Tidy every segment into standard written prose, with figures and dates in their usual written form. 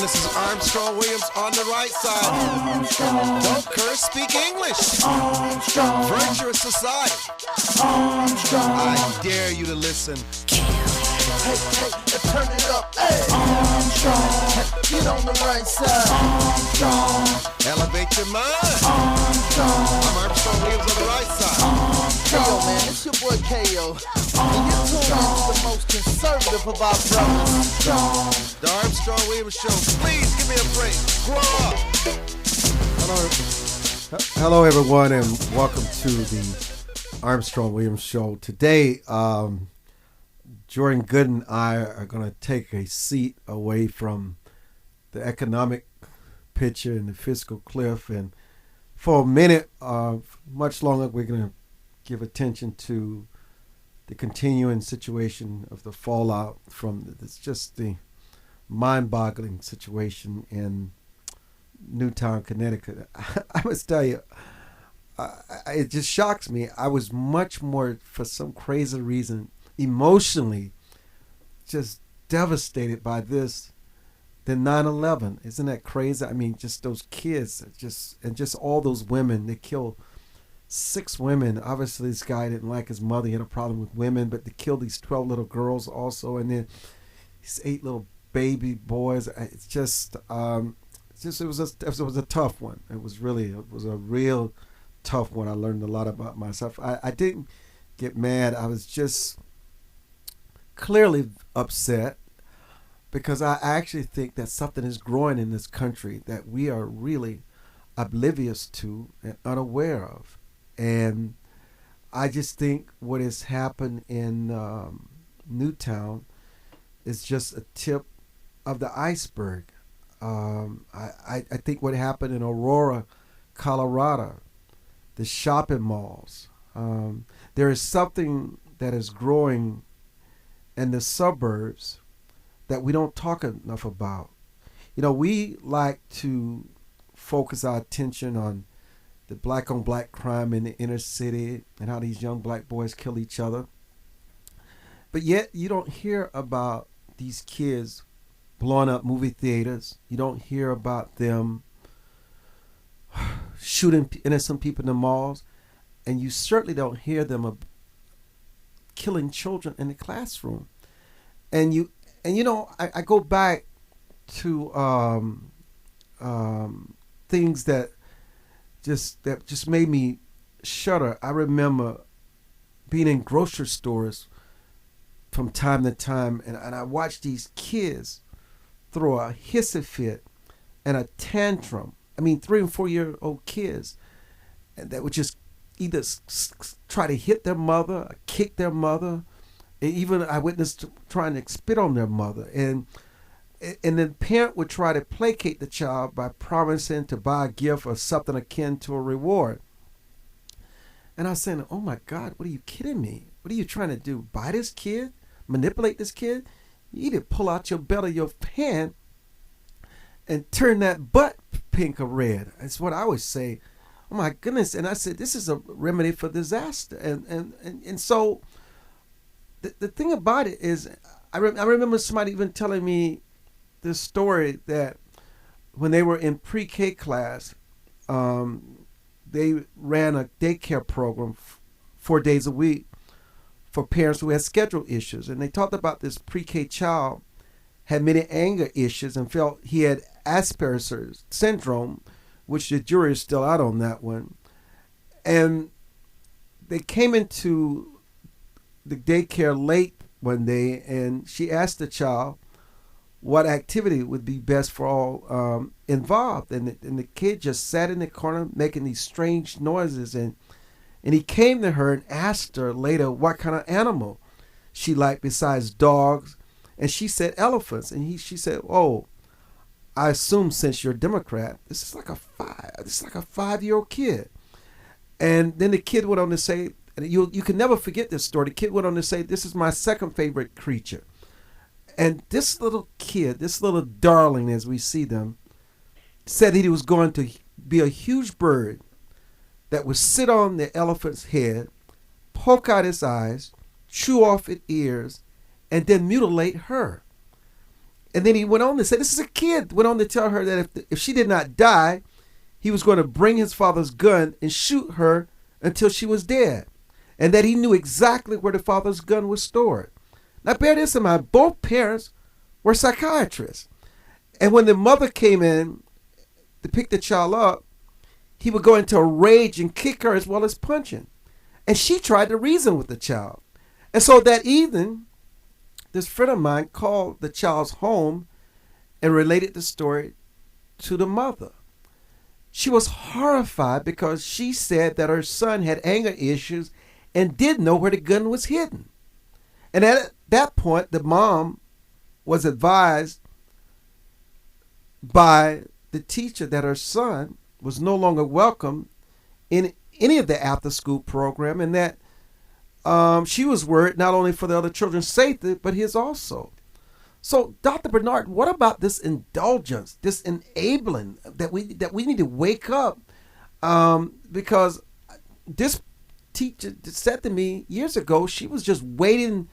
This is Armstrong Williams on the right side. Armstrong. Don't curse, speak English. Armstrong. Virtuous society. Armstrong. I dare you to listen. Hey, turn it up. Hey. Armstrong. Get on the right side. Armstrong. Elevate your mind. Armstrong. I'm Armstrong Williams on the right side. Armstrong. Yo, man, it's your boy K.O. And you're tuned into the most conservative of our brothers. Armstrong. The Armstrong Williams Show. Please give me a break. Grow up. Hello, everyone, and welcome to the Armstrong Williams Show. Today, Jordan Goodman and I are going to take a seat away from the economic picture and the fiscal cliff, and for a minute, much longer, we're going to give attention to the continuing situation of the fallout from it's just the mind-boggling situation in Newtown, Connecticut. I must tell you, it just shocks me. I was much more, for some crazy reason, emotionally just devastated by this than 9/11. Isn't that crazy? I mean, just those kids, just all those women. They killed 6 women. Obviously, this guy didn't like his mother. He had a problem with women, but they killed these 12 little girls also, and then these 8 little baby boys. It's just, it was a tough one. It was a real tough one. I learned a lot about myself. I didn't get mad. I was just clearly upset because I actually think that something is growing in this country that we are really oblivious to and unaware of. And I just think what has happened in Newtown is just a tip of the iceberg. I think what happened in Aurora, Colorado, the shopping malls, there is something that is growing in the suburbs that we don't talk enough about. You know, we like to focus our attention on the black-on-black crime in the inner city and how these young black boys kill each other. But yet you don't hear about these kids blowing up movie theaters. You don't hear about them shooting innocent people in the malls. And you certainly don't hear them killing children in the classroom. And I go back to things that just made me shudder. I remember being in grocery stores from time to time, and I watched these kids throw a hissy fit and a tantrum. I mean, 3 and 4 year old kids, and that would just either try to hit their mother, or kick their mother, and even I witnessed trying to spit on their mother. And the parent would try to placate the child by promising to buy a gift or something akin to a reward. And I was saying, oh my God, what are you kidding me? What are you trying to do? Buy this kid? Manipulate this kid? You need to pull out your belt of your hand and turn that butt pink or red. That's what I always say. Oh my goodness. And I said, this is a remedy for disaster. And so the thing about it is, I remember somebody even telling me this story that when they were in pre-K class, they ran a daycare program 4 days a week for parents who had schedule issues. And they talked about this pre-K child had many anger issues and felt he had Asperger's syndrome, which the jury is still out on that one. And they came into the daycare late one day, and she asked the child what activity would be best for all involved. And the kid just sat in the corner making these strange noises. And he came to her and asked her later what kind of animal she liked besides dogs. And she said elephants. And she said, oh, I assume since you're a Democrat, this is like a 5-year-old kid. And then the kid went on to say, and you can never forget this story. The kid went on to say, this is my second favorite creature. And this little kid, this little darling as we see them, said that he was going to be a huge bird that would sit on the elephant's head, poke out its eyes, chew off its ears, and then mutilate her. And then he went on to say, this is a kid, went on to tell her that if she did not die, he was going to bring his father's gun and shoot her until she was dead. And that he knew exactly where the father's gun was stored. Now bear this in mind, both parents were psychiatrists. And when the mother came in to pick the child up, he would go into a rage and kick her as well as punching. And she tried to reason with the child. And so that evening, this friend of mine called the child's home and related the story to the mother. She was horrified because she said that her son had anger issues and didn't know where the gun was hidden. And at that point, the mom was advised by the teacher that her son was no longer welcome in any of the after-school program, and that she was worried not only for the other children's safety, but his also. So, Dr. Bernard, what about this indulgence, this enabling that we need to wake up? Because this teacher said to me years ago, she was just waiting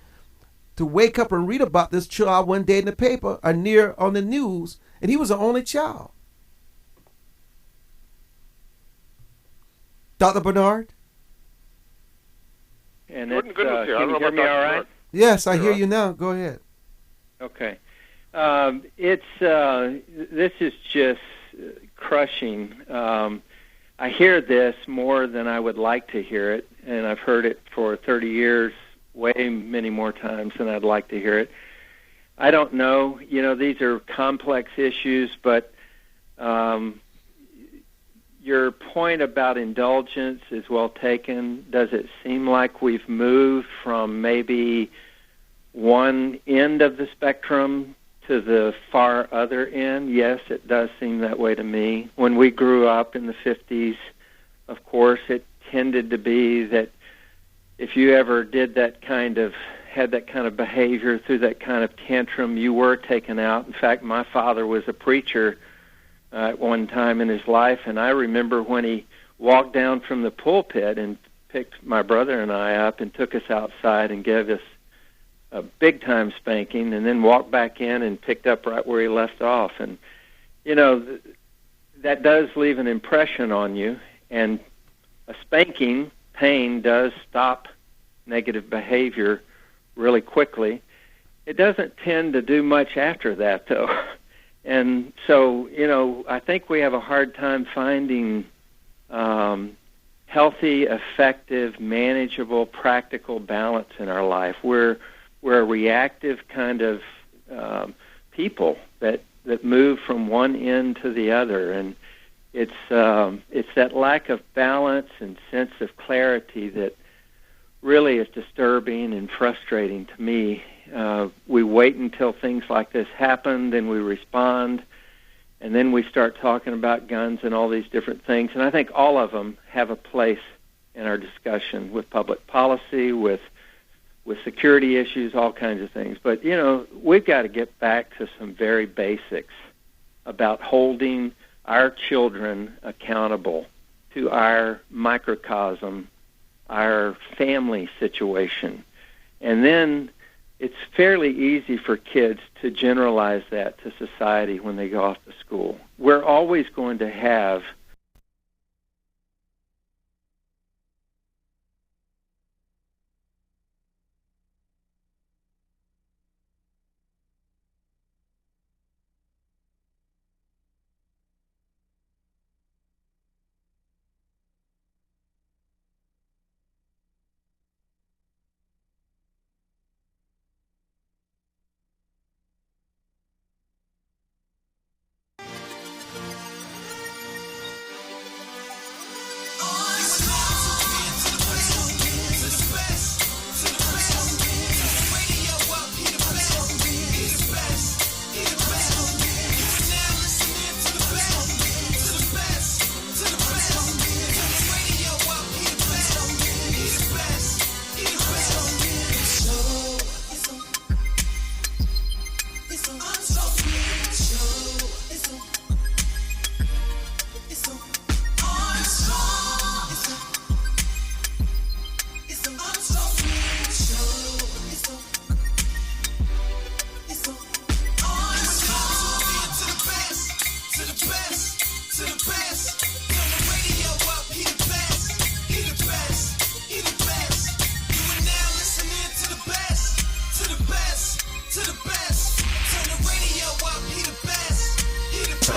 to wake up and read about this child one day in the paper or near on the news, and he was the only child. Dr. Bernard? And Jordan, it's, good to see you. I can don't you know hear about me Dr. all right? Bernard. Yes, I You're hear right. you now. Go ahead. Okay. This is just crushing. I hear this more than I would like to hear it, and I've heard it for 30 years, way many more times than I'd like to hear it. I don't know. You know, these are complex issues, but your point about indulgence is well taken. Does it seem like we've moved from maybe one end of the spectrum to the far other end? Yes, it does seem that way to me. When we grew up in the 50s, of course, it tended to be that if you ever had that kind of behavior, through that kind of tantrum, you were taken out. In fact, my father was a preacher at one time in his life, and I remember when he walked down from the pulpit and picked my brother and I up and took us outside and gave us a big-time spanking, and then walked back in and picked up right where he left off. And, you know, that does leave an impression on you, and a spanking, pain, does stop negative behavior really quickly. It doesn't tend to do much after that, though. And so, you know, I think we have a hard time finding healthy, effective, manageable, practical balance in our life. We're a reactive kind of people that move from one end to the other, and it's that lack of balance and sense of clarity that really is disturbing and frustrating to me. We wait until things like this happen, then we respond, and then we start talking about guns and all these different things. And I think all of them have a place in our discussion with public policy, with security issues, all kinds of things. But, you know, we've got to get back to some very basics about holding our children accountable to our microcosm, our family situation. And then it's fairly easy for kids to generalize that to society when they go off to school. We're always going to have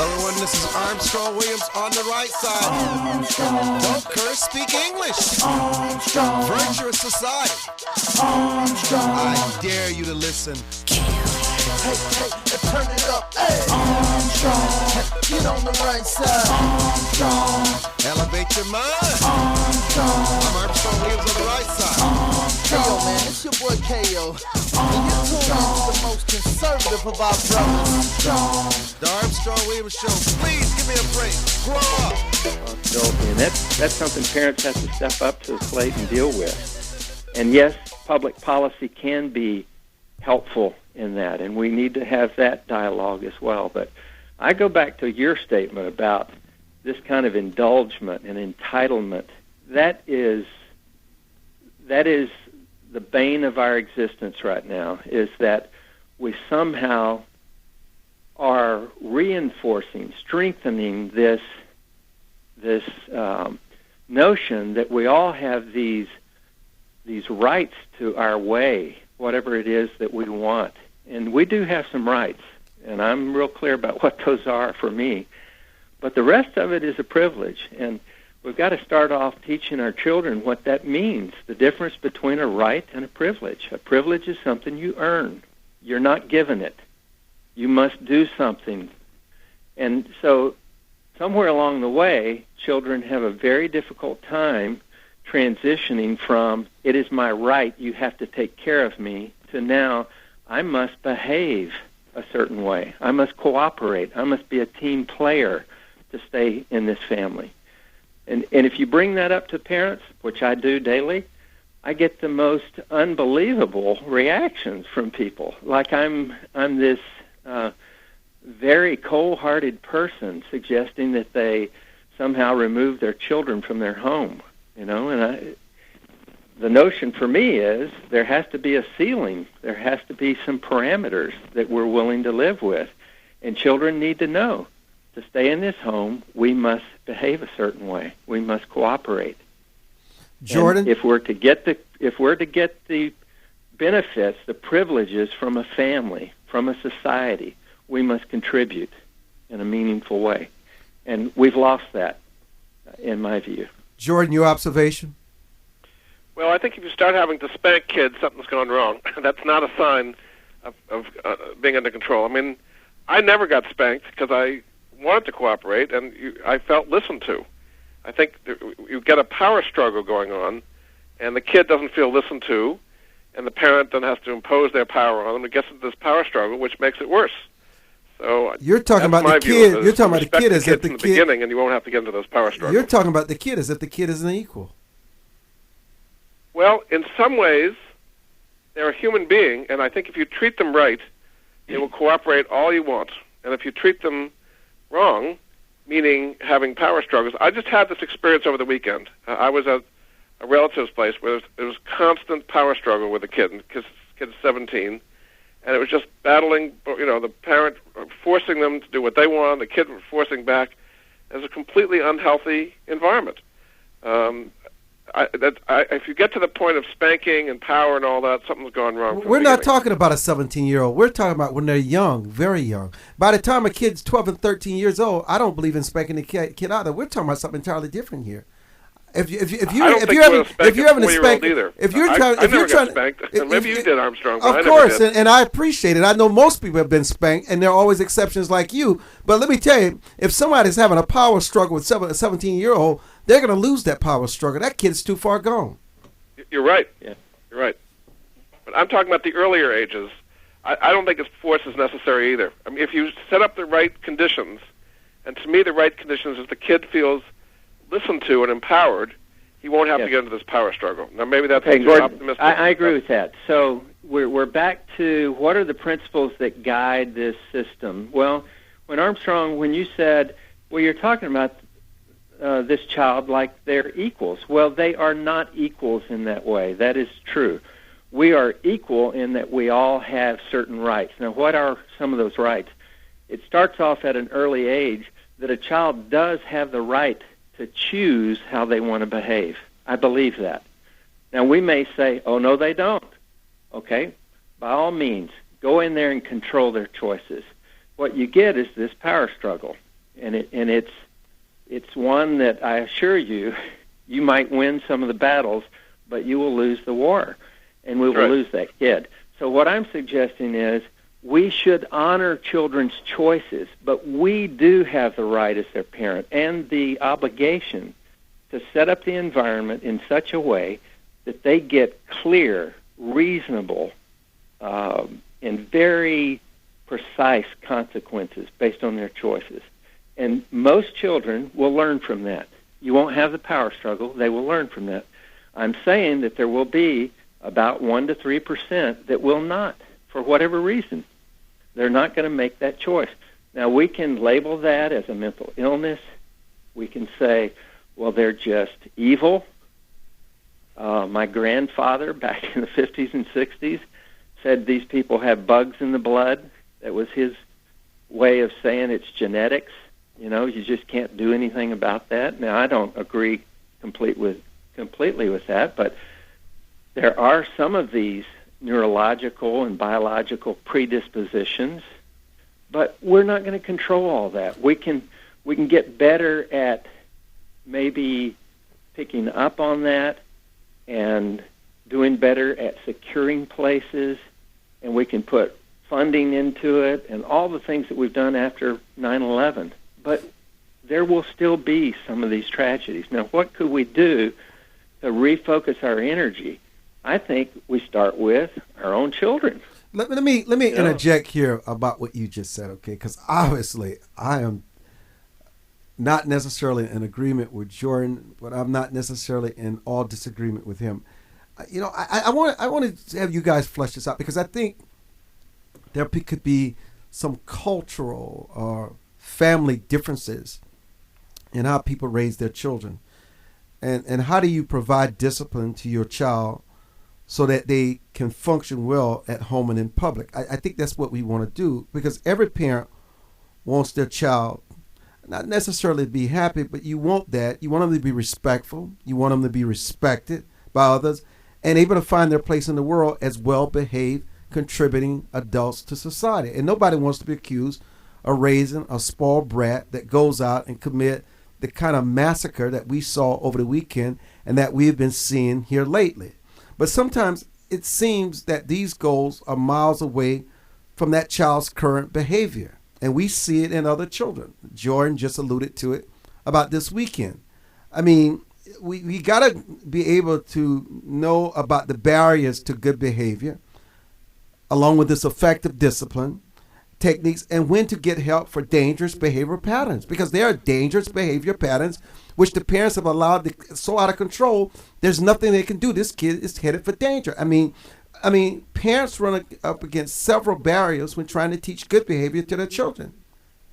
Everyone, this is Armstrong Williams on the right side. Armstrong, Don't curse, speak English. Armstrong, Virtuous society. Armstrong, I dare you to listen. Hey, turn it up. Hey, Armstrong, get on the right side. Armstrong, Elevate your mind. Armstrong, I'm Armstrong Williams on the right side. Yo, man, it's your boy KO. And you're tuned into the most conservative of our brothers. Armstrong. The Armstrong Williams Show. Please give me a break. Grow up. Responsibility, and that's something parents have to step up to the plate and deal with. And yes, public policy can be helpful in that, and we need to have that dialogue as well. But I go back to your statement about this kind of indulgement and entitlement. That is the bane of our existence right now, is that we somehow are reinforcing, strengthening this notion that we all have these rights to our way, whatever it is that we want. And we do have some rights, and I'm real clear about what those are for me. But the rest of it is a privilege, and we've got to start off teaching our children what that means, the difference between a right and a privilege. A privilege is something you earn. You're not given it. You must do something. And so somewhere along the way, children have a very difficult time transitioning from, it is my right, you have to take care of me, to now, I must behave a certain way. I must cooperate. I must be a team player to stay in this family. And if you bring that up to parents, which I do daily, I get the most unbelievable reactions from people. Like I'm this very cold-hearted person suggesting that they somehow remove their children from their home. And the notion for me is there has to be a ceiling. There has to be some parameters that we're willing to live with. And children need to know, to stay in this home, we must behave a certain way. We must cooperate. Jordan, and if we're to get the benefits, the privileges from a family, from a society, we must contribute in a meaningful way. And we've lost that, in my view. Jordan, your observation? Well, I think if you start having to spank kids, something's gone wrong. That's not a sign of being under control. I mean, I never got spanked because I wanted to cooperate, and I felt listened to. I think you get a power struggle going on, and the kid doesn't feel listened to, and the parent then has to impose their power on them. It gets into this power struggle, which makes it worse. So you're talking about the kid. You're talking about the kid as if the kid, beginning, and you won't have to get into those power struggles. You're talking about the kid as if the kid isn't equal. Well, in some ways, they're a human being, and I think if you treat them right, they will cooperate all you want. And if you treat them wrong, meaning having power struggles, I just had this experience over the weekend. I was at a relative's place where there was constant power struggle with a kid, because the kid's 17, and it was just battling, the parent forcing them to do what they want, the kid forcing back. It was a completely unhealthy environment. If you get to the point of spanking and power and all that, something's gone wrong. We're not talking about a 17-year-old. We're talking about when they're young, very young. By the time a kid's 12 and 13 years old, I don't believe in spanking the kid either. We're talking about something entirely different here. If you're having to spank, if you're trying, I never got spanked. Maybe you did, Armstrong. But of course, and I appreciate it. I know most people have been spanked, and there are always exceptions like you. But let me tell you, if somebody's having a power struggle with a 17-year-old, they're going to lose that power struggle. That kid's too far gone. You're right. Yeah, you're right. But I'm talking about the earlier ages. I don't think force is necessary either. I mean, if you set up the right conditions, and to me the right conditions is the kid feels listened to and empowered, he won't have to get into this power struggle. Now, maybe that's optimistic. I agree with that. So we're back to what are the principles that guide this system? Well, when you said, well, you're talking about this child like they're equals. Well, they are not equals in that way. That is true. We are equal in that we all have certain rights. Now, what are some of those rights? It starts off at an early age that a child does have the right to choose how they want to behave. I believe that. Now, we may say, oh, no, they don't. Okay? By all means, go in there and control their choices. What you get is this power struggle. and it's one that I assure you, you might win some of the battles, but you will lose the war, and we will lose that kid. So what I'm suggesting is we should honor children's choices, but we do have the right as their parent and the obligation to set up the environment in such a way that they get clear, reasonable, and very precise consequences based on their choices. And most children will learn from that. You won't have the power struggle. They will learn from that. I'm saying that there will be about 1 to 3% that will not, for whatever reason. They're not going to make that choice. Now, we can label that as a mental illness. We can say, well, they're just evil. My grandfather, back in the 50s and 60s, said these people have bugs in the blood. That was his way of saying it's genetics. You know, you just can't do anything about that. Now, I don't agree completely with that, but there are some of these neurological and biological predispositions, but we're not going to control all that. We can get better at maybe picking up on that and doing better at securing places, and we can put funding into it and all the things that we've done after 9/11. But there will still be some of these tragedies. Now, what could we do to refocus our energy? I think we start with our own children. Let me interject here about what you just said, okay? Because obviously I am not necessarily in agreement with Jordan, but I'm not necessarily in all disagreement with him. You know, I want to have you guys flesh this out, because I think there could be some cultural or family differences in how people raise their children. And how do you provide discipline to your child so that they can function well at home and in public? I think that's what we want to do, because every parent wants their child not necessarily to be happy, but you want that. You want them to be respectful. You want them to be respected by others and able to find their place in the world as well-behaved, contributing adults to society. And nobody wants to be accused of raising a spoiled brat that goes out and commit the kind of massacre that we saw over the weekend and that we've been seeing here lately. But sometimes it seems that these goals are miles away from that child's current behavior. And we see it in other children. Jordan just alluded to it about this weekend. I mean, we got to be able to know about the barriers to good behavior, along with this effective discipline techniques, and when to get help for dangerous behavior patterns, because there are dangerous behavior patterns which the parents have allowed so out of control, there's nothing they can do. This kid is headed for danger. I mean, parents run up against several barriers when trying to teach good behavior to their children.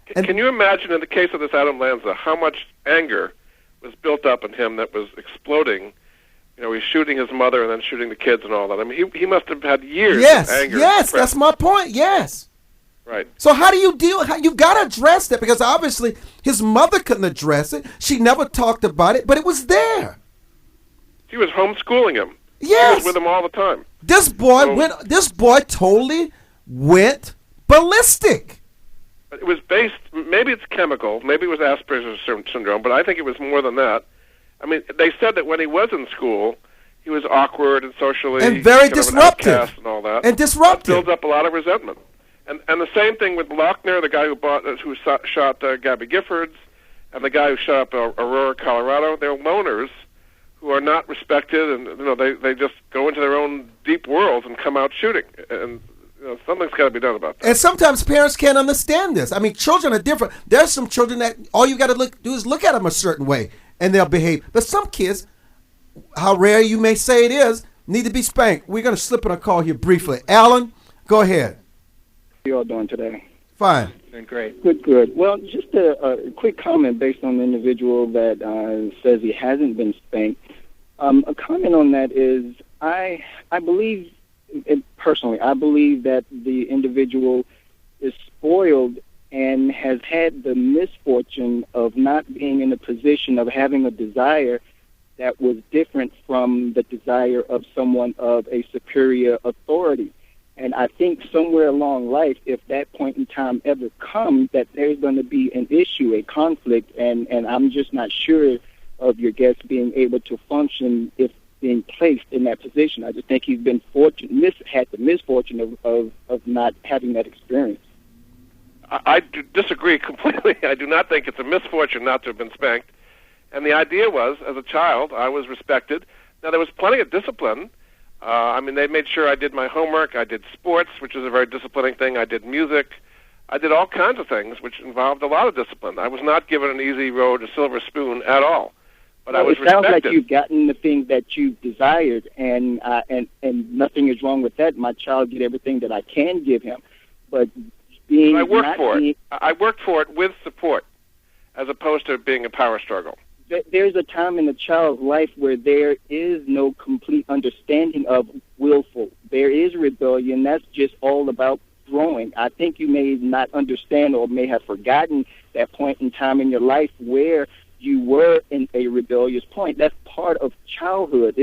Can you imagine, in the case of this Adam Lanza, how much anger was built up in him that was exploding? You know, he's shooting his mother and then shooting the kids and all that. I mean, he must have had years of anger. Yes, that's my point, yes. Right. So how do you deal? You've got to address that, because obviously his mother couldn't address it. She never talked about it, but it was there. She was homeschooling him. Yes. She was with him all the time. This boy totally went ballistic. It was based, maybe it's chemical, maybe it was Asperger's syndrome, but I think it was more than that. I mean, they said that when he was in school, he was awkward and socially and very disruptive an outcast and all that. And disruptive. That builds up a lot of resentment. And the same thing with Lochner, the guy who shot Gabby Giffords, and the guy who shot up Aurora, Colorado. They're loners who are not respected, and you know they just go into their own deep worlds and come out shooting. And you know, something's got to be done about that. And sometimes parents can't understand this. I mean, children are different. There's some children that all you got to do is look at them a certain way, and they'll behave. But some kids, how rare you may say it is, need to be spanked. We're going to slip in a call here briefly. Alan, go ahead. How you all doing today? Fine. Doing great. Good. Well, just a quick comment based on the individual that says he hasn't been spanked. A comment on that is I believe, personally, I believe that the individual is spoiled and has had the misfortune of not being in a position of having a desire that was different from the desire of someone of a superior authority. And I think somewhere along life, if that point in time ever comes, that there's going to be an issue, a conflict, and I'm just not sure of your guest being able to function if being placed in that position. I just think he's been had the misfortune of not having that experience. I disagree completely. I do not think it's a misfortune not to have been spanked. And the idea was, as a child, I was respected. Now, there was plenty of discipline. They made sure I did my homework. I did sports, which is a very disciplining thing. I did music. I did all kinds of things, which involved a lot of discipline. I was not given an easy road, a silver spoon at all. But I was respected. It sounds like you've gotten the things that you desired, and nothing is wrong with that. My child get everything that I can give him. But I worked for it. I worked for it with support, as opposed to being a power struggle. There's a time in a child's life where there is no complete understanding of willful. There is rebellion. That's just all about growing. I think you may not understand or may have forgotten that point in time in your life where you were in a rebellious point. That's part of childhood.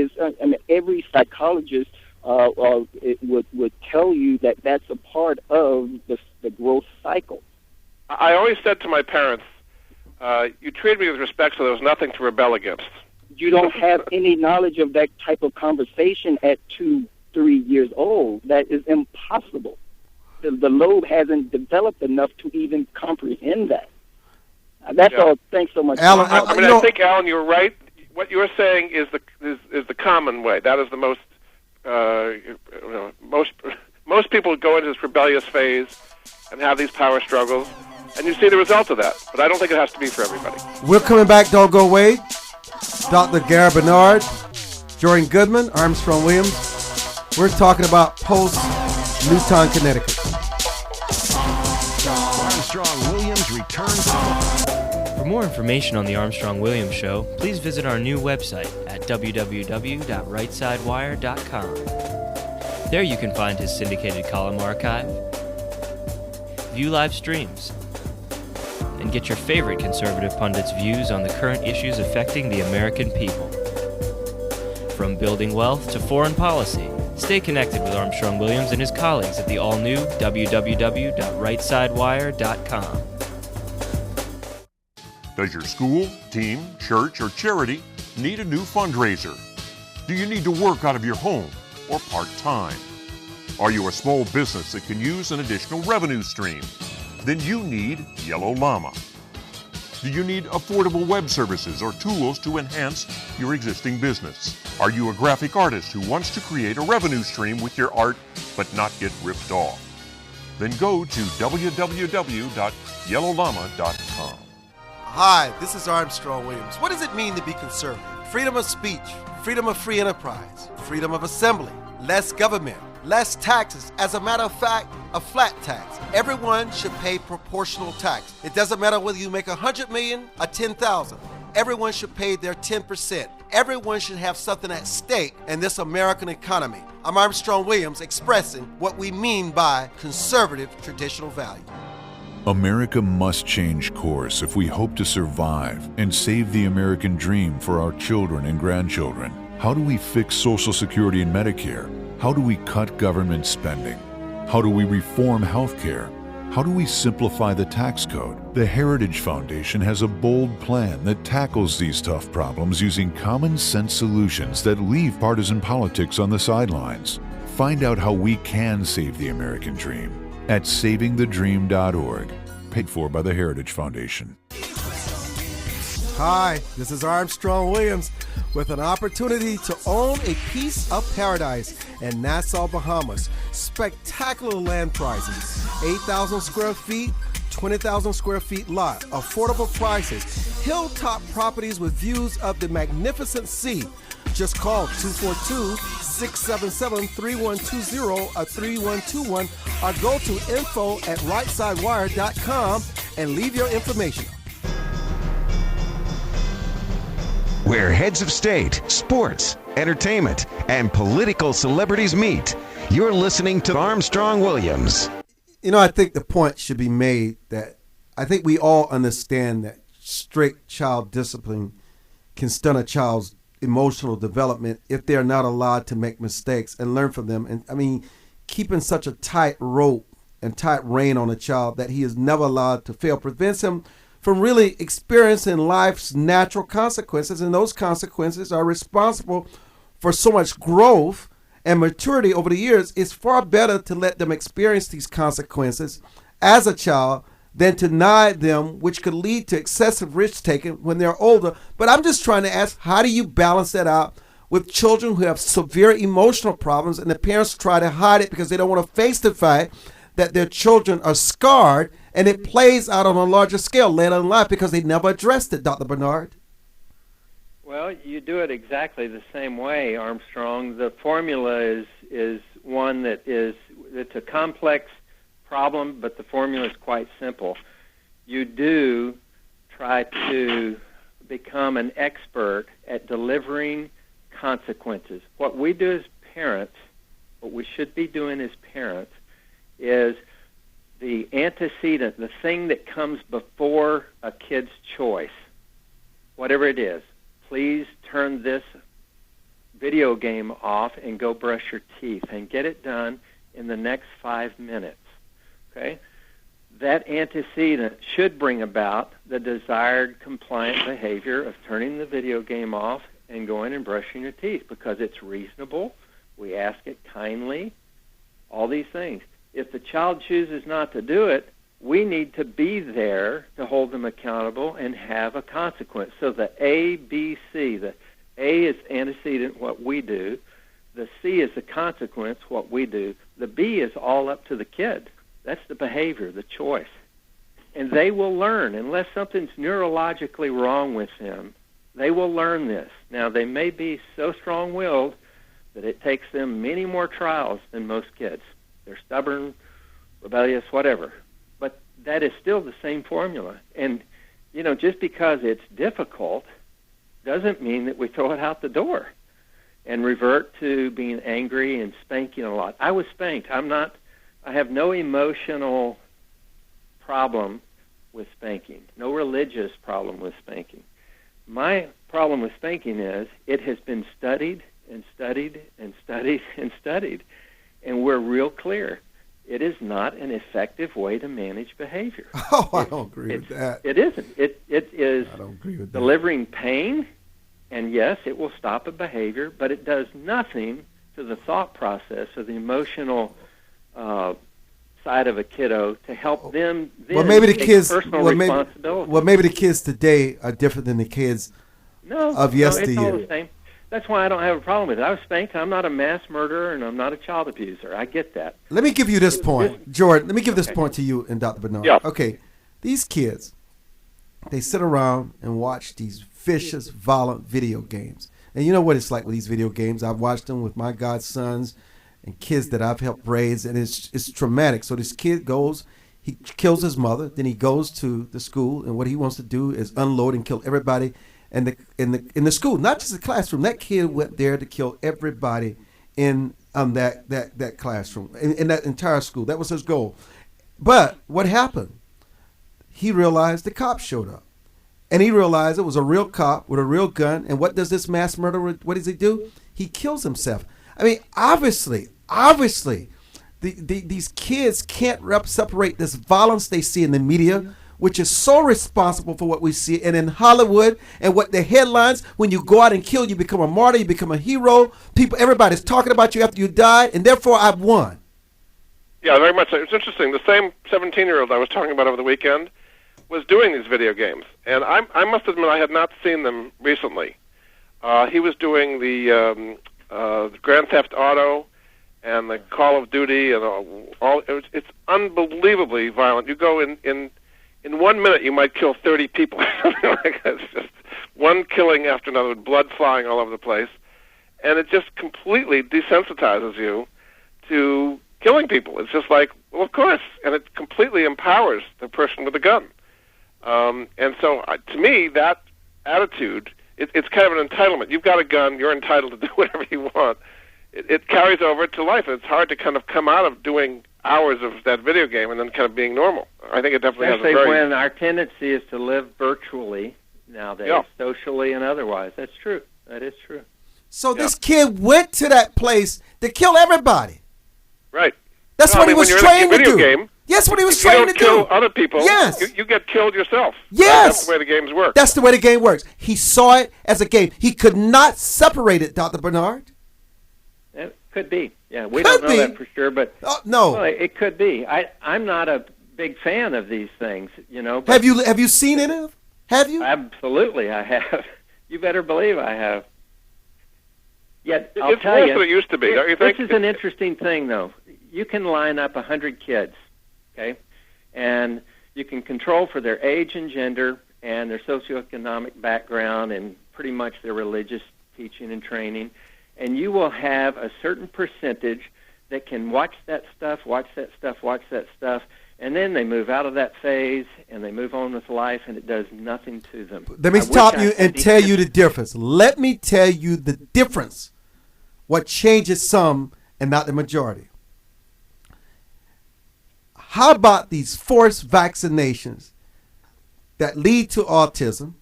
Every psychologist would tell you that that's a part of the growth cycle. I always said to my parents, you treated me with respect, so there was nothing to rebel against. You don't have any knowledge of that type of conversation at 2-3 years old. That is impossible. The lobe hasn't developed enough to even comprehend that. That's all. Thanks so much, Alan. I think, Alan, you're right. What you're saying is the common way. That is the most. Most people go into this rebellious phase and have these power struggles, and you see the result of that. But I don't think it has to be for everybody. We're coming back. Don't go away. Dr. Gary Bernard, Jordan Goodman, Armstrong Williams. We're talking about post-Newtown, Connecticut. Armstrong Williams returns. For more information on the Armstrong Williams Show, please visit our new website at www.rightsidewire.com. There you can find his syndicated column archive, view live streams, and get your favorite conservative pundits' views on the current issues affecting the American people. From building wealth to foreign policy, stay connected with Armstrong Williams and his colleagues at the all-new www.rightsidewire.com. Does your school, team, church, or charity need a new fundraiser? Do you need to work out of your home or part-time? Are you a small business that can use an additional revenue stream? Then you need Yellow Llama. Do you need affordable web services or tools to enhance your existing business? Are you a graphic artist who wants to create a revenue stream with your art but not get ripped off? Then go to www.yellowllama.com. Hi, this is Armstrong Williams. What does it mean to be conservative? Freedom of speech, freedom of free enterprise, freedom of assembly, less government, less taxes. As a matter of fact, a flat tax. Everyone should pay proportional tax. It doesn't matter whether you make 100 million or 10,000. Everyone should pay their 10%. Everyone should have something at stake in this American economy. I'm Armstrong Williams expressing what we mean by conservative traditional value. America must change course if we hope to survive and save the American dream for our children and grandchildren. How do we fix Social Security and Medicare? How do we cut government spending? How do we reform health care? How do we simplify the tax code? The Heritage Foundation has a bold plan that tackles these tough problems using common sense solutions that leave partisan politics on the sidelines. Find out how we can save the American dream at savingthedream.org, paid for by the Heritage Foundation. Hi, this is Armstrong Williams with an opportunity to own a piece of paradise in Nassau, Bahamas. Spectacular land prices, 8,000 square feet, 20,000 square feet lot, affordable prices, hilltop properties with views of the magnificent sea. Just call 242-677-3120 or 3121 or go to info@rightsidewire.com and leave your information. Where heads of state, sports, entertainment, and political celebrities meet. You're listening to Armstrong Williams. You know, I think the point should be made that I think we all understand that strict child discipline can stunt a child's emotional development if they're not allowed to make mistakes and learn from them. And I mean, keeping such a tight rope and tight rein on a child that he is never allowed to fail prevents him from really experiencing life's natural consequences, and those consequences are responsible for so much growth and maturity over the years. It's far better to let them experience these consequences as a child than to deny them, which could lead to excessive risk taking when they're older. But I'm just trying to ask, how do you balance that out with children who have severe emotional problems and the parents try to hide it because they don't want to face the fact that their children are scarred, and it plays out on a larger scale later in life because they never addressed it, Dr. Bernard? Well, you do it exactly the same way, Armstrong. The formula is one it's a complex problem, but the formula is quite simple. You do try to become an expert at delivering consequences. What we do as parents, what we should be doing as parents, is the antecedent, the thing that comes before a kid's choice, whatever it is. Please turn this video game off and go brush your teeth, and get it done in the next 5 minutes. Okay? That antecedent should bring about the desired compliant behavior of turning the video game off and going and brushing your teeth, because it's reasonable. We ask it kindly, all these things. If the child chooses not to do it, we need to be there to hold them accountable and have a consequence. So the A, B, C, the A is antecedent, what we do. The C is the consequence, what we do. The B is all up to the kid. That's the behavior, the choice. And they will learn, unless something's neurologically wrong with them, they will learn this. Now, they may be so strong-willed that it takes them many more trials than most kids. They're stubborn, rebellious, whatever. But that is still the same formula. And, just because it's difficult doesn't mean that we throw it out the door and revert to being angry and spanking a lot. I was spanked. I have no emotional problem with spanking, no religious problem with spanking. My problem with spanking is it has been studied and studied and studied and studied, and we're real clear. It is not an effective way to manage behavior. Oh, I don't agree with that. It isn't. It is I don't agree with that. Delivering pain, and yes, it will stop a behavior, but it does nothing to the thought process or the emotional side of a kiddo to help them then take personal responsibility. Maybe the kids today are different than the kids of yesteryear. It's all the same. That's why I don't have a problem with it. I was spanked. I'm not a mass murderer, and I'm not a child abuser. I get that. Let me give you this point, Jordan. Let me give this point to you and Dr. Bernard. Yeah. Okay, these kids, they sit around and watch these vicious, violent video games. And you know what it's like with these video games. I've watched them with my godsons and kids that I've helped raise, and it's traumatic. So this kid goes, he kills his mother, then he goes to the school, and what he wants to do is unload and kill everybody in the school, not just the classroom. That kid went there to kill everybody in that classroom, in that entire school. That was his goal. But what happened? He realized the cops showed up, and he realized it was a real cop with a real gun. And what does this mass murderer? What does he do? He kills himself. I mean, obviously, these kids can't separate this violence they see in the media, which is so responsible for what we see, and in Hollywood, and what the headlines, when you go out and kill, you become a martyr, you become a hero. Everybody's talking about you after you died, and therefore I've won. Yeah, very much so. It's interesting. The same 17-year-old I was talking about over the weekend was doing these video games, and I must admit I had not seen them recently. He was doing the Grand Theft Auto and the Call of Duty, and all. It's unbelievably violent. You go in 1 minute, you might kill 30 people. It's just one killing after another, with blood flying all over the place, and it just completely desensitizes you to killing people. It's just like, well, of course, and it completely empowers the person with the gun. And so, to me, that attitude, it's kind of an entitlement. You've got a gun, you're entitled to do whatever you want. It carries over to life. It's hard to kind of come out of doing hours of that video game and then kind of being normal. I think it definitely has a very... when our tendency is to live virtually nowadays, socially and otherwise. That's true. That is true. So this kid went to that place to kill everybody. Right. That's Well, what he was when you're trained in a to video do. game, Yes, what he was if you trained don't to kill do. other people, Yes. you get killed yourself. Yes. That's the way the games work. That's the way the game works. He saw it as a game. He could not separate it, Dr. Bernard. It could be. Yeah, we Could don't know be. that for sure, but No. well, it could be. I'm not a big fan of these things, you know. But Have you seen any of them? Have you? Absolutely, I have. You better believe I have. Yet, I'll It's tell worse you, than it used to be, don't you think? This is an interesting thing, though. You can line up 100 kids, okay, and you can control for their age and gender and their socioeconomic background and pretty much their religious teaching and training, and you will have a certain percentage that can watch that stuff, and then they move out of that phase and they move on with life, and it does nothing to them. Let me stop you and tell you the difference. Let me tell you the difference. What changes some and not the majority. How about these forced vaccinations that lead to autism,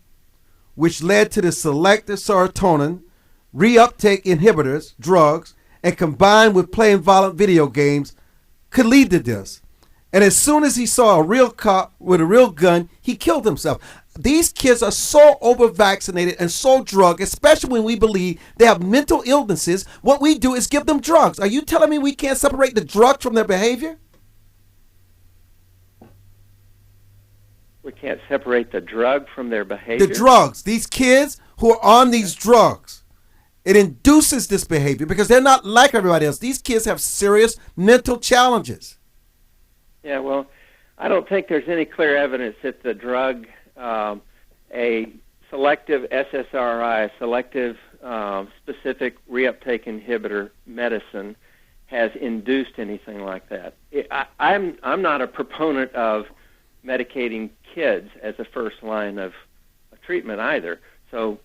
which led to the selective serotonin, reuptake inhibitors, drugs, and combined with playing violent video games could lead to this. And as soon as he saw a real cop with a real gun, he killed himself. These kids are so over-vaccinated and so drugged, especially when we believe they have mental illnesses. What we do is give them drugs. Are you telling me we can't separate the drugs from their behavior? We can't separate the drug from their behavior? The drugs. These kids who are on these drugs. It induces this behavior because they're not like everybody else. These kids have serious mental challenges. Yeah, well, I don't think there's any clear evidence that the drug, a selective SSRI, selective specific reuptake inhibitor medicine, has induced anything like that. I'm not a proponent of medicating kids as a first line of treatment either. So,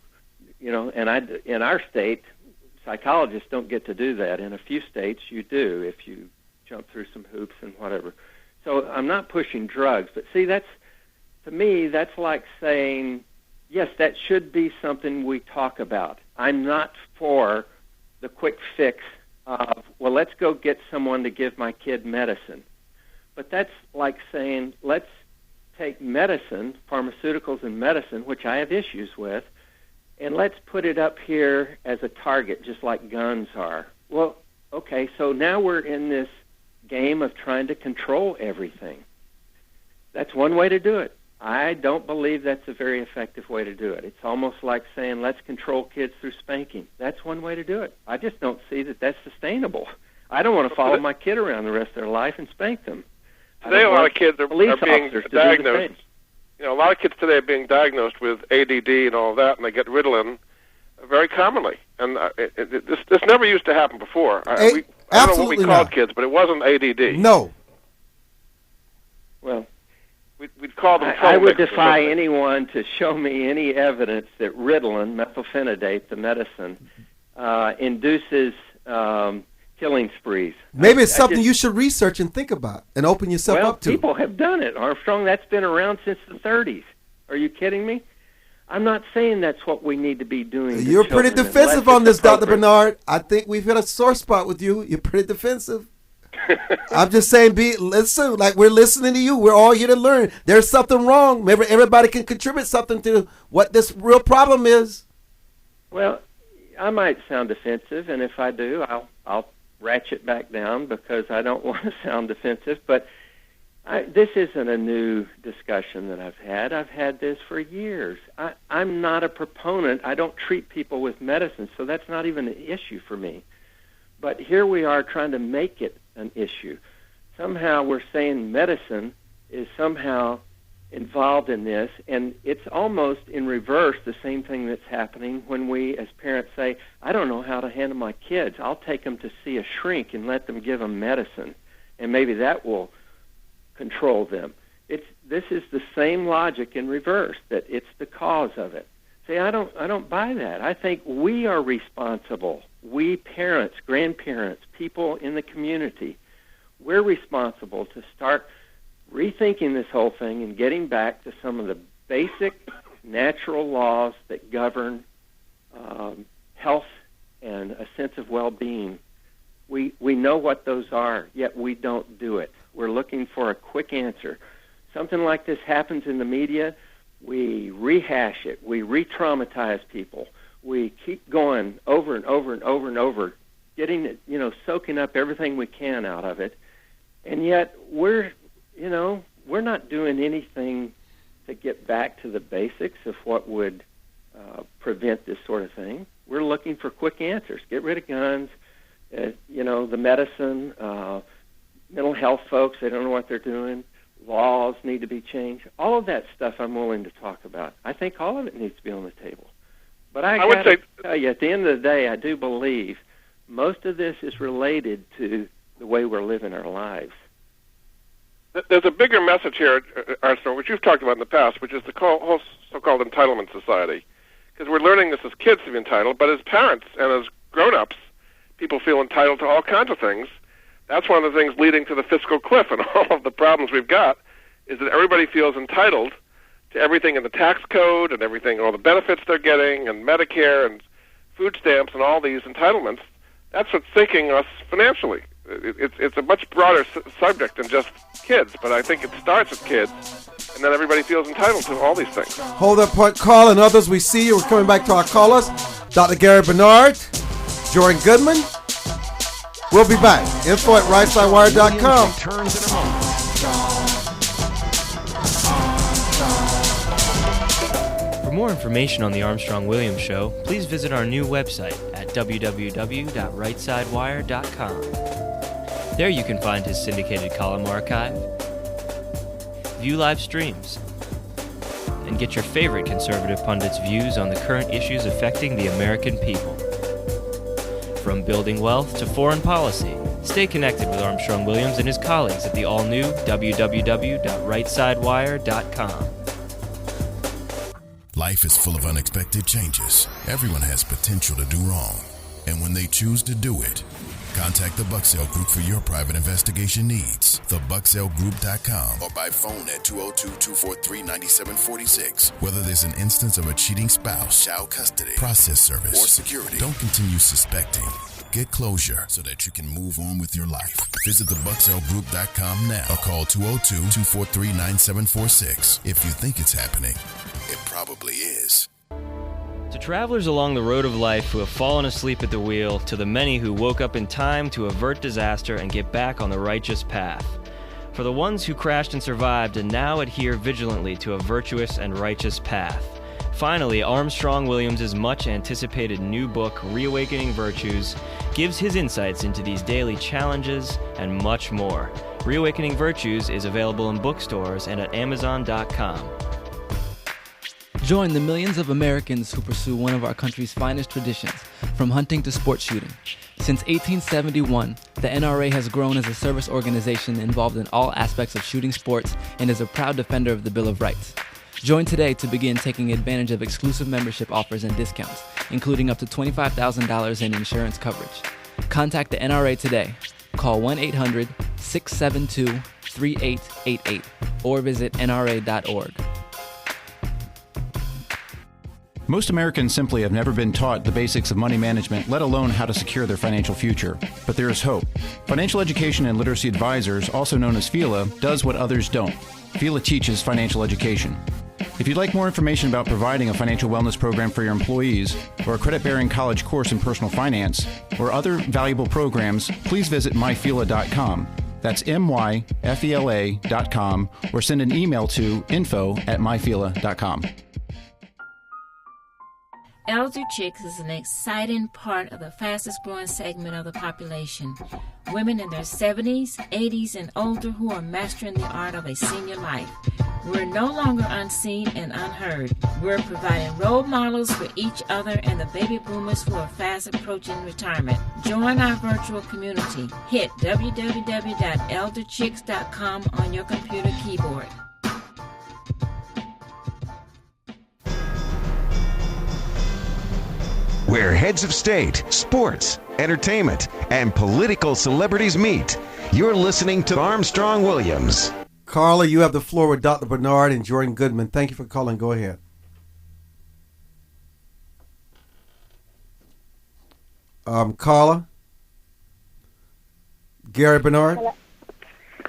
you know, and in our state, psychologists don't get to do that. In a few states, you do if you jump through some hoops and whatever. So I'm not pushing drugs, but see, to me, that's like saying, yes, that should be something we talk about. I'm not for the quick fix of, well, let's go get someone to give my kid medicine. But that's like saying, let's take medicine, pharmaceuticals and medicine, which I have issues with, and let's put it up here as a target, just like guns are. Well, okay, so now we're in this game of trying to control everything. That's one way to do it. I don't believe that's a very effective way to do it. It's almost like saying, let's control kids through spanking. That's one way to do it. I just don't see that that's sustainable. I don't want to follow my kid around the rest of their life and spank them. Today, a lot of kids are being diagnosed. You know, a lot of kids today are being diagnosed with ADD and all that, and they get Ritalin very commonly. And this never used to happen before. I don't know what we called kids, but it wasn't ADD. No. Well, we'd call them. I would defy anyone to show me any evidence that Ritalin, methylphenidate, the medicine, induces killing sprees. Maybe it's something you should research and think about and open yourself up to. Well, people have done it, Armstrong. That's been around since the 30s. Are you kidding me? I'm not saying that's what we need to be doing. You're pretty defensive on this, Dr. Bernard. I think we've hit a sore spot with you. You're pretty defensive. I'm just saying, listen, like we're listening to you. We're all here to learn. There's something wrong. Maybe everybody can contribute something to what this real problem is. Well, I might sound defensive, and if I do, I'll ratchet back down because I don't want to sound defensive. But this isn't a new discussion that I've had. I've had this for years. I'm not a proponent. I don't treat people with medicine, so that's not even an issue for me. But here we are trying to make it an issue. Somehow we're saying medicine is somehow involved in this, and it's almost in reverse the same thing that's happening when we as parents say, I don't know how to handle my kids. I'll take them to see a shrink and let them give them medicine, and maybe that will control them. This is the same logic in reverse, that it's the cause of it. See, I don't buy that. I think we are responsible. We parents, grandparents, people in the community, we're responsible to start rethinking this whole thing and getting back to some of the basic natural laws that govern health and a sense of well-being We know what those are, yet we don't do it. We're looking for a quick answer. Something like this happens in the media, we rehash it, we re-traumatize people, we keep going over and over and over and over, getting it, soaking up everything we can out of it, and yet we're not doing anything to get back to the basics of what would prevent this sort of thing. We're looking for quick answers. Get rid of guns, the medicine, mental health folks, they don't know what they're doing. Laws need to be changed. All of that stuff I'm willing to talk about. I think all of it needs to be on the table. But I got to tell you, at the end of the day, I do believe most of this is related to the way we're living our lives. There's a bigger message here, Armstrong, which you've talked about in the past, which is the whole so-called entitlement society. Because we're learning this as kids to be entitled, but as parents and as grown-ups, people feel entitled to all kinds of things. That's one of the things leading to the fiscal cliff and all of the problems we've got, is that everybody feels entitled to everything in the tax code and everything, all the benefits they're getting, and Medicare and food stamps and all these entitlements. That's what's sinking us financially. It's a much broader subject than just kids, but I think it starts with kids, and then everybody feels entitled to all these things. Hold that point, Carl, and others. We see you. We're coming back to our callers. Dr. Gary Bernard, Jordan Goodman. We'll be back. Info at rightsidewire.com. Returns in a moment. For more information on the Armstrong-Williams Show, please visit our new website at www.rightsidewire.com. There you can find his syndicated column archive, view live streams, and get your favorite conservative pundits' views on the current issues affecting the American people. From building wealth to foreign policy, stay connected with Armstrong Williams and his colleagues at the all-new www.rightsidewire.com. Life is full of unexpected changes. Everyone has potential to do wrong. And when they choose to do it, contact the Bucksell Group for your private investigation needs. TheBucksellGroup.com or by phone at 202-243-9746. Whether there's an instance of a cheating spouse, child custody, process service, or security, don't continue suspecting. Get closure so that you can move on with your life. Visit TheBucksellGroup.com now or call 202-243-9746. If you think it's happening, it probably is. To travelers along the road of life who have fallen asleep at the wheel, to the many who woke up in time to avert disaster and get back on the righteous path. For the ones who crashed and survived and now adhere vigilantly to a virtuous and righteous path. Finally, Armstrong Williams' much-anticipated new book, Reawakening Virtues, gives his insights into these daily challenges and much more. Reawakening Virtues is available in bookstores and at Amazon.com. Join the millions of Americans who pursue one of our country's finest traditions, from hunting to sport shooting. Since 1871, the NRA has grown as a service organization involved in all aspects of shooting sports and is a proud defender of the Bill of Rights. Join today to begin taking advantage of exclusive membership offers and discounts, including up to $25,000 in insurance coverage. Contact the NRA today. Call 1-800-672-3888 or visit nra.org. Most Americans simply have never been taught the basics of money management, let alone how to secure their financial future. But there is hope. Financial Education and Literacy Advisors, also known as FELA, does what others don't. FELA teaches financial education. If you'd like more information about providing a financial wellness program for your employees, or a credit-bearing college course in personal finance, or other valuable programs, please visit myfela.com. That's myfela.com, or send an email to info@myfela.com. Elder Chicks is an exciting part of the fastest growing segment of the population. Women in their 70s, 80s, and older who are mastering the art of a senior life. We're no longer unseen and unheard. We're providing role models for each other and the baby boomers who are fast approaching retirement. Join our virtual community. Hit www.elderchicks.com on your computer keyboard. Where heads of state, sports, entertainment, and political celebrities meet. You're listening to Armstrong Williams. Carla, you have the floor with Dr. Bernard and Jordan Goodman. Thank you for calling. Go ahead. Carla? Gary Bernard? Hello?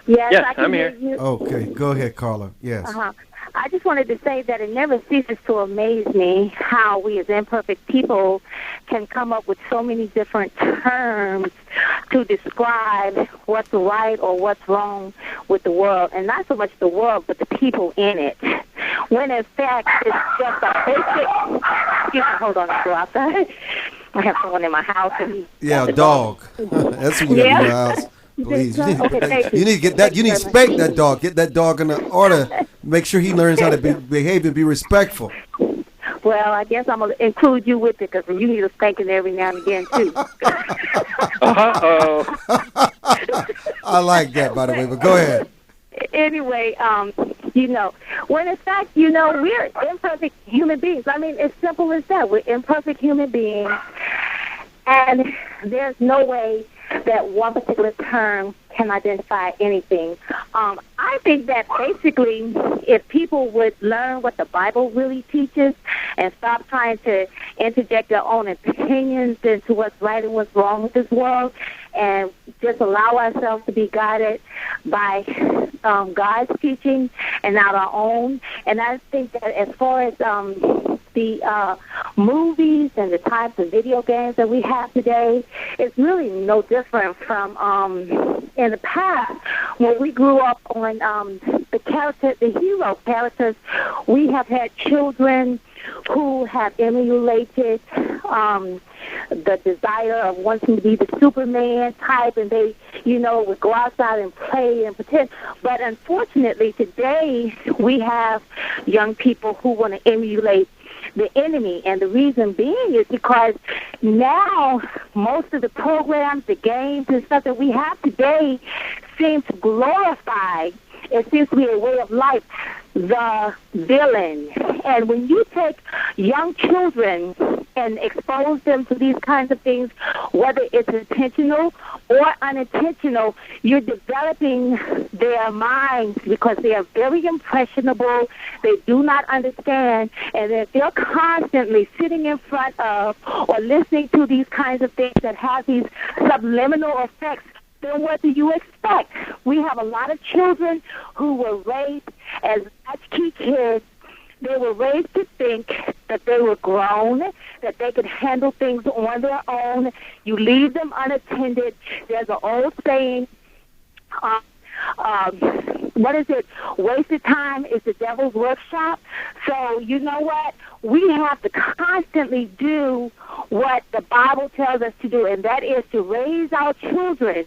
Yes, Yes, I can I'm hear here. you. Okay, go ahead, Carla. Yes. Uh-huh. I just wanted to say that it never ceases to amaze me how we as imperfect people can come up with so many different terms to describe what's right or what's wrong with the world. And not so much the world, but the people in it. When in fact, it's just a basic... Excuse me, hold on, I'll go outside. I have someone in my house. And Yeah, a dog. That's what you have in your house. Please, you need to get that. You need to spank that dog. Get that dog in the order. Make sure he learns how to behave and be respectful. Well, I guess I'm going to include you with it because you need a spanking every now and again, too. Uh-oh. I like that, by the way, but go ahead. Anyway, when in fact, we're imperfect human beings. I mean, it's simple as that. We're imperfect human beings, and there's no way that one particular term can identify anything. I think that basically if people would learn what the Bible really teaches and stop trying to interject their own opinions into what's right and what's wrong with this world and just allow ourselves to be guided by God's teaching and not our own. And I think that as far as the movies and the types of video games that we have today, it's really no different from in the past when we grew up on the hero characters. We have had children who have emulated the desire of wanting to be the Superman type, and they, would go outside and play and pretend. But unfortunately, today we have young people who want to emulate the enemy, and the reason being is because now most of the programs, the games and stuff that we have today seem to glorify, it seems to be a way of life, the villain. And when you take young children and expose them to these kinds of things, whether it's intentional or unintentional, you're developing their minds because they are very impressionable. They do not understand. And if they're constantly sitting in front of or listening to these kinds of things that have these subliminal effects, then what do you expect? We have a lot of children who were raised as latchkey kids. They were raised to think that they were grown, that they could handle things on their own. You leave them unattended. There's an old saying, what is it? Wasted time is the devil's workshop. So you know what? We have to constantly do what the Bible tells us to do, and that is to raise our children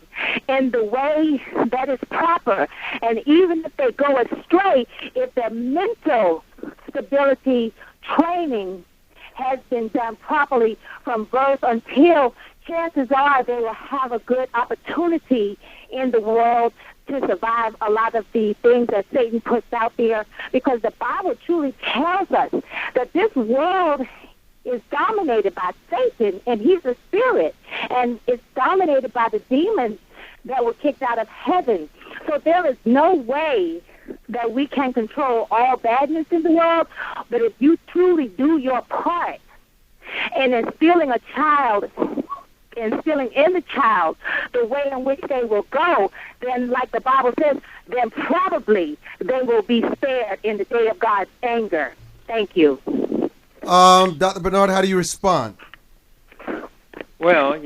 in the way that is proper. And even if they go astray, if their mental stability training has been done properly from birth until, chances are they will have a good opportunity in the world to survive a lot of the things that Satan puts out there, because the Bible truly tells us that this world is dominated by Satan, and he's a spirit, and it's dominated by the demons that were kicked out of heaven. So there is no way that we can control all badness in the world, but if you truly do your part in instilling a child, instilling in the child the way in which they will go, then like the Bible says, then probably they will be spared in the day of God's anger. Thank you. Dr. Bernard, how do you respond? Well,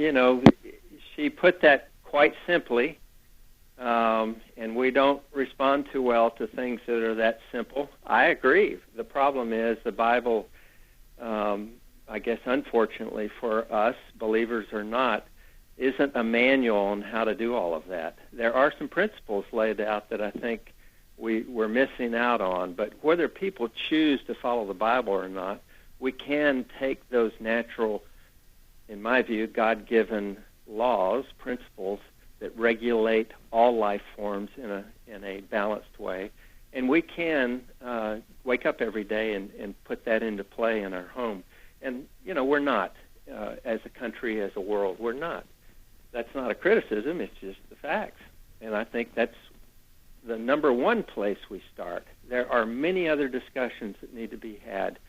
she put that quite simply, and we don't respond too well to things that are that simple. I agree. The problem is the Bible, I guess unfortunately for us, believers or not, isn't a manual on how to do all of that. There are some principles laid out that I think we're missing out on, but whether people choose to follow the Bible or not, we can take those natural, in my view, God-given laws, principles that regulate all life forms in a balanced way, and we can wake up every day and put that into play in our home. And, we're not, as a country, as a world, we're not. That's not a criticism, it's just the facts. And I think that's the number one place we start. There are many other discussions that need to be had,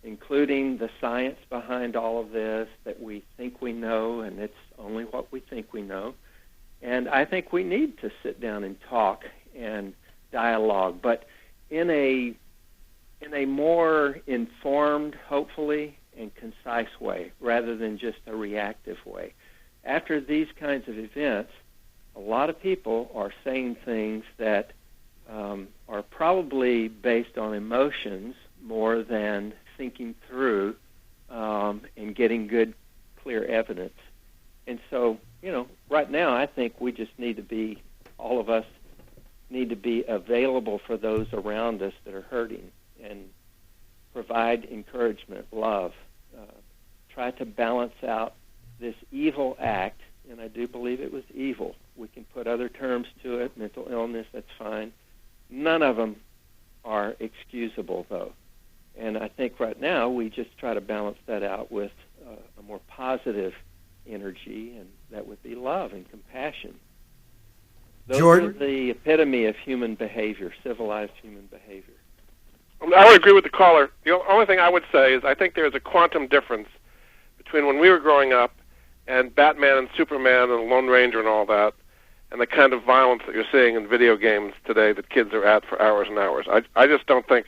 including the science behind all of this, that we think we know, and it's only what we think we know. And I think we need to sit down and talk and dialogue, but in a more informed, hopefully, and concise way, rather than just a reactive way. After these kinds of events, a lot of people are saying things that are probably based on emotions more than thinking through and getting good, clear evidence. And so, right now I think we just need to be, all of us need to be available for those around us that are hurting and provide encouragement, love, try to balance out this evil act, and I do believe it was evil. We can put other terms to it, mental illness, that's fine. None of them are excusable, though. And I think right now we just try to balance that out with a more positive energy, and that would be love and compassion. Those Jordan? are the epitome of human behavior, civilized human behavior. I would agree with the caller. The only thing I would say is I think there's a quantum difference between when we were growing up and Batman and Superman and Lone Ranger and all that, and the kind of violence that you're seeing in video games today that kids are at for hours and hours. I just don't think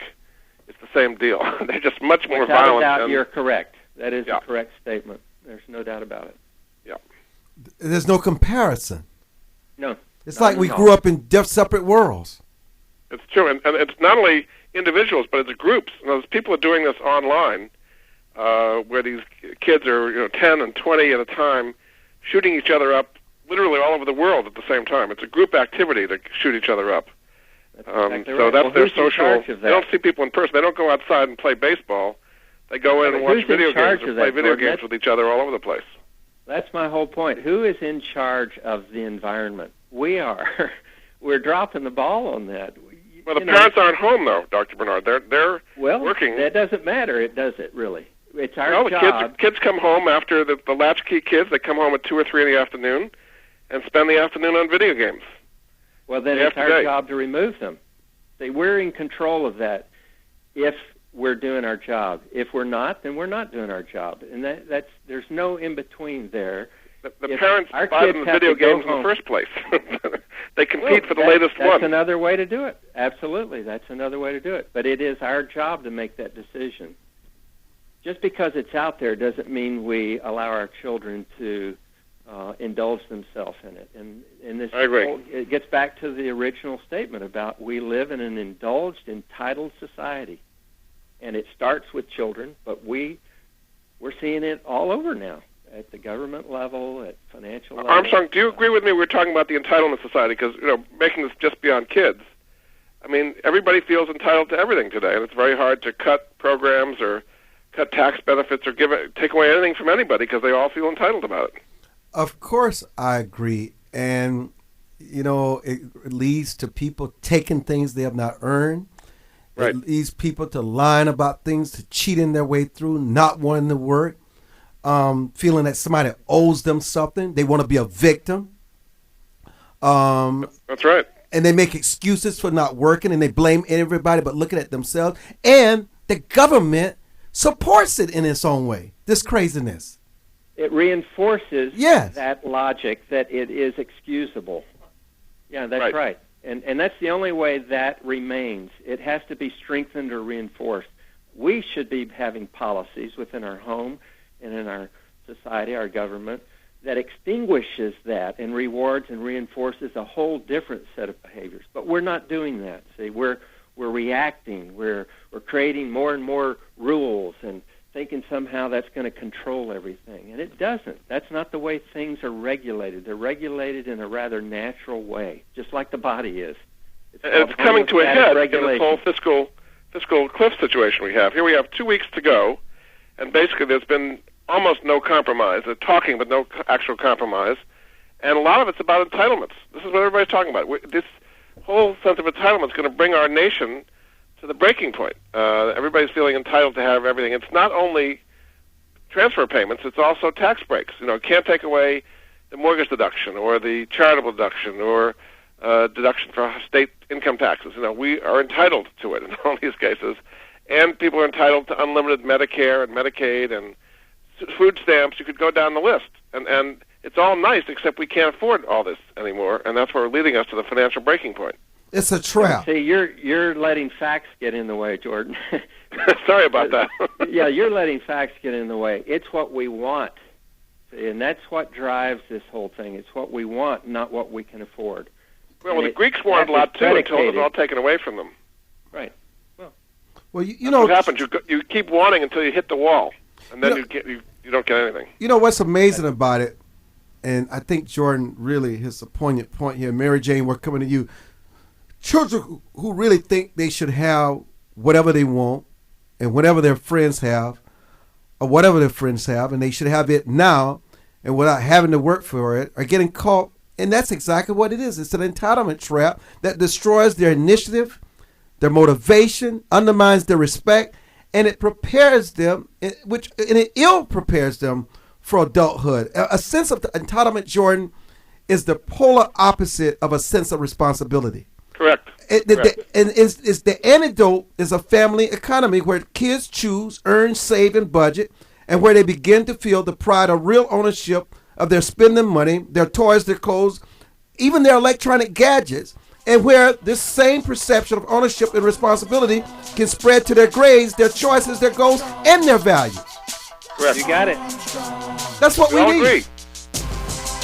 it's the same deal. They're just much more violent. Without a doubt, you're correct. That is a correct statement. There's no doubt about it. Yeah. There's no comparison. No. It's like we grew up in separate worlds. It's true, and it's not only individuals, but it's groups. Those people are doing this online, where these kids are 10 and 20 at a time, shooting each other up literally all over the world at the same time. It's a group activity to shoot each other up. That's exactly so right. that's their social. They don't see people in person. They don't go outside and play baseball. They go in and watch video games or play video games with each other all over the place. That's my whole point. Who is in charge of the environment? We are. We're dropping the ball on that. Well, the parents aren't home, though, Dr. Bernard. They're working. That doesn't matter, does it, really? It's our job. The kids come home after the latchkey kids. They come home at 2 or 3 in the afternoon and spend the afternoon on video games. Well, then it's our job to remove them. See, we're in control of that if we're doing our job. If we're not, then we're not doing our job. And that's there's no in-between there. The parents buy them the video games in the first place. They compete for the latest one. That's another way to do it. Absolutely, that's another way to do it. But it is our job to make that decision. Just because it's out there doesn't mean we allow our children to indulge themselves in it. And this, I agree. It gets back to the original statement about we live in an indulged, entitled society. And it starts with children, but we're seeing it all over now, at the government level, at financial level. Armstrong, do you agree with me? We're talking about the entitlement society because, making this just beyond kids. I mean, everybody feels entitled to everything today, and it's very hard to cut programs or cut tax benefits or take away anything from anybody because they all feel entitled about it. Of course, I agree. And, it leads to people taking things they have not earned. Right. It leads people to lying about things, to cheating their way through, not wanting to work, feeling that somebody owes them something. They want to be a victim. That's right. And they make excuses for not working, and they blame everybody but looking at themselves. And the government supports it in its own way, this craziness. It reinforces that logic that it is excusable. Yeah, that's right. And that's the only way that remains. It has to be strengthened or reinforced. We should be having policies within our home and in our society, our government, that extinguishes that and rewards and reinforces a whole different set of behaviors. But we're not doing that. See, we're reacting. We're creating more and more rules and thinking somehow that's going to control everything. And it doesn't. That's not the way things are regulated. They're regulated in a rather natural way, just like the body is. It's coming to a head in this whole fiscal cliff situation we have. Here we have 2 weeks to go, and basically there's been almost no compromise. They're talking, but no actual compromise. And a lot of it's about entitlements. This is what everybody's talking about. This whole sense of entitlement is going to bring our nation to the breaking point. Everybody's feeling entitled to have everything. It's not only transfer payments, it's also tax breaks. Can't take away the mortgage deduction or the charitable deduction or deduction for state income taxes. We are entitled to it in all these cases. And people are entitled to unlimited Medicare and Medicaid and food stamps. You could go down the list. And It's all nice, except we can't afford all this anymore, and that's where we're leading us to the financial breaking point. It's a trap. See, you're letting facts get in the way, Jordan. Sorry about that. Yeah, you're letting facts get in the way. It's what we want, and that's what drives this whole thing. It's what we want, not what we can afford. Well, the Greeks wanted a lot too until it was all taken away from them. Right. Well, you know what happens. You keep wanting until you hit the wall, and then you don't get anything. You know what's amazing about it, and I think Jordan really hits a poignant point here. Mary Jane, we're coming to you. Children who really think they should have whatever they want and whatever their friends have or whatever their friends have, and they should have it now and without having to work for it, are getting caught. And that's exactly what it is. It's an entitlement trap that destroys their initiative, their motivation, undermines their respect, and it prepares them, and it ill prepares them for adulthood. A sense of entitlement, Jordan, is the polar opposite of a sense of responsibility. Correct. The antidote is a family economy where kids choose, earn, save, and budget, and where they begin to feel the pride of real ownership of their spending money, their toys, their clothes, even their electronic gadgets, and where this same perception of ownership and responsibility can spread to their grades, their choices, their goals, and their values. Correct. You got it. That's what we all need. Agree.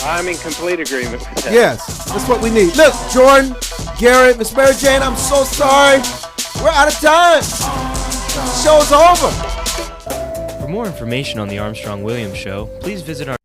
I'm in complete agreement with that. Yes, that's what we need. Look, Jordan, Garrett, Miss Mary Jane, I'm so sorry. We're out of time. Show's over. For more information on the Armstrong Williams Show, please visit our